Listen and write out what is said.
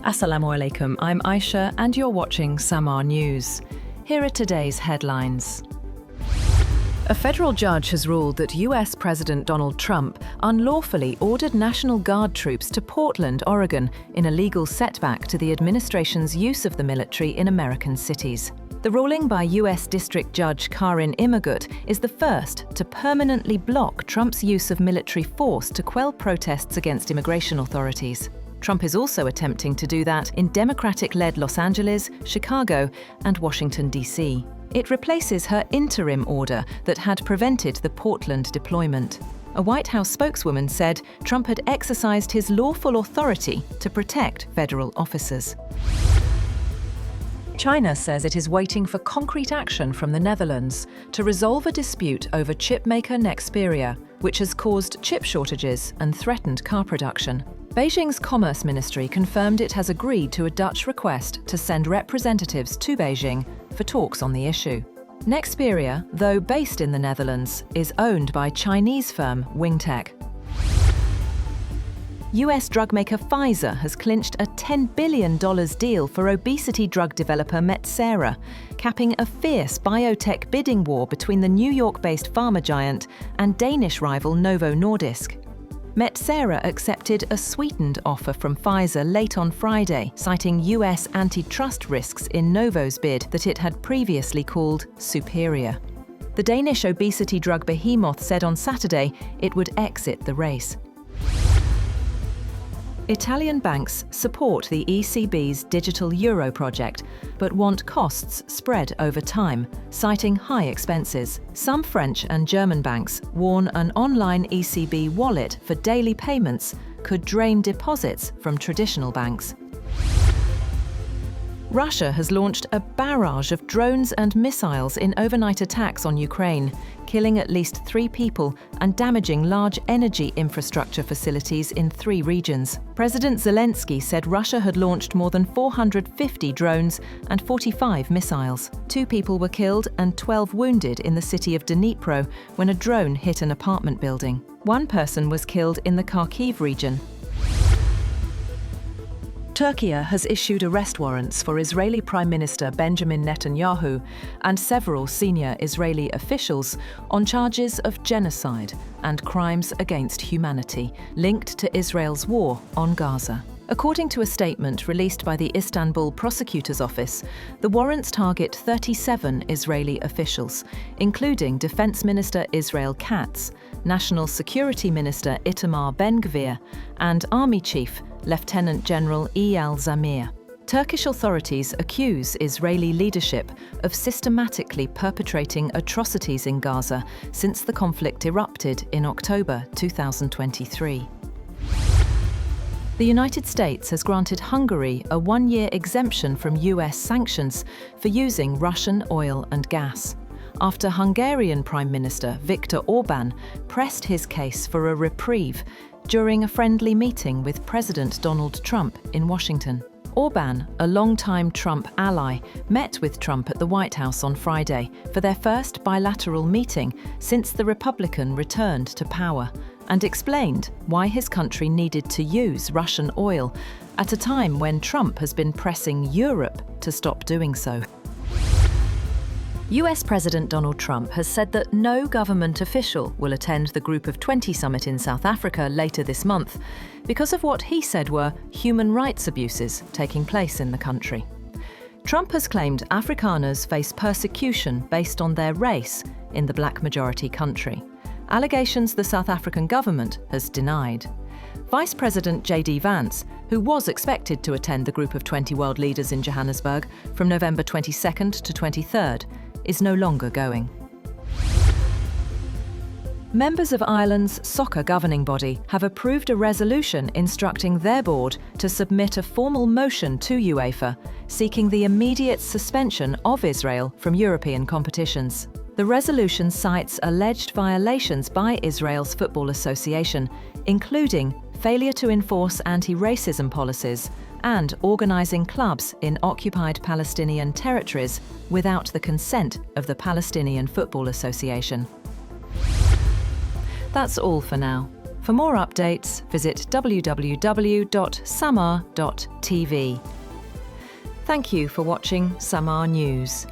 Assalamu alaikum, I'm Aisha and you're watching Samaa News. Here are today's headlines. A federal judge has ruled that US President Donald Trump unlawfully ordered National Guard troops to Portland, Oregon, in a legal setback to the administration's use of the military in American cities. The ruling by US District Judge Karin Immergut is the first to permanently block Trump's use of military force to quell protests against immigration authorities. Trump is also attempting to do that in Democratic-led Los Angeles, Chicago, and Washington, D.C. It replaces her interim order that had prevented the Portland deployment. A White House spokeswoman said Trump had exercised his lawful authority to protect federal officers. China says it is waiting for concrete action from the Netherlands to resolve a dispute over chipmaker Nexperia, which has caused chip shortages and threatened car production. Beijing's Commerce Ministry confirmed it has agreed to a Dutch request to send representatives to Beijing for talks on the issue. Nexperia, though based in the Netherlands, is owned by Chinese firm Wingtech. US drug maker Pfizer has clinched a $10 billion deal for obesity drug developer Metsera, capping a fierce biotech bidding war between the New York-based pharma giant and Danish rival Novo Nordisk. Metsera accepted a sweetened offer from Pfizer late on Friday, citing US antitrust risks in Novo's bid that it had previously called superior. The Danish obesity drug behemoth said on Saturday it would exit the race. Italian banks support the ECB's digital euro project, but want costs spread over time, citing high expenses. Some French and German banks warn an online ECB wallet for daily payments could drain deposits from traditional banks. Russia has launched a barrage of drones and missiles in overnight attacks on Ukraine, killing at least 3 people and damaging large energy infrastructure facilities in 3 regions. President Zelensky said Russia had launched more than 450 drones and 45 missiles. 2 people were killed and 12 wounded in the city of Dnipro when a drone hit an apartment building. 1 person was killed in the Kharkiv region. Turkey has issued arrest warrants for Israeli Prime Minister Benjamin Netanyahu and several senior Israeli officials on charges of genocide and crimes against humanity linked to Israel's war on Gaza. According to a statement released by the Istanbul Prosecutor's Office, the warrants target 37 Israeli officials, including Defense Minister Israel Katz, National Security Minister Itamar Ben-Gvir, and Army Chief Lieutenant General Eyal Zamir. Turkish authorities accuse Israeli leadership of systematically perpetrating atrocities in Gaza since the conflict erupted in October 2023. The United States has granted Hungary a 1-year exemption from US sanctions for using Russian oil and gas, after Hungarian Prime Minister Viktor Orban pressed his case for a reprieve during a friendly meeting with President Donald Trump in Washington. Orban, a longtime Trump ally, met with Trump at the White House on Friday for their first bilateral meeting since the Republican returned to power, and explained why his country needed to use Russian oil at a time when Trump has been pressing Europe to stop doing so. US President Donald Trump has said that no government official will attend the Group of 20 Summit in South Africa later this month because of what he said were human rights abuses taking place in the country. Trump has claimed Afrikaners face persecution based on their race in the black majority country, allegations the South African government has denied. Vice President J.D. Vance, who was expected to attend the Group of 20 world leaders in Johannesburg from November 22nd to 23rd, is no longer going. Members of Ireland's soccer governing body have approved a resolution instructing their board to submit a formal motion to UEFA seeking the immediate suspension of Israel from European competitions. The resolution cites alleged violations by Israel's Football Association, including failure to enforce anti-racism policies and organising clubs in occupied Palestinian territories without the consent of the Palestinian Football Association. That's all for now. For more updates, visit www.samaa.tv. Thank you for watching Samaa News.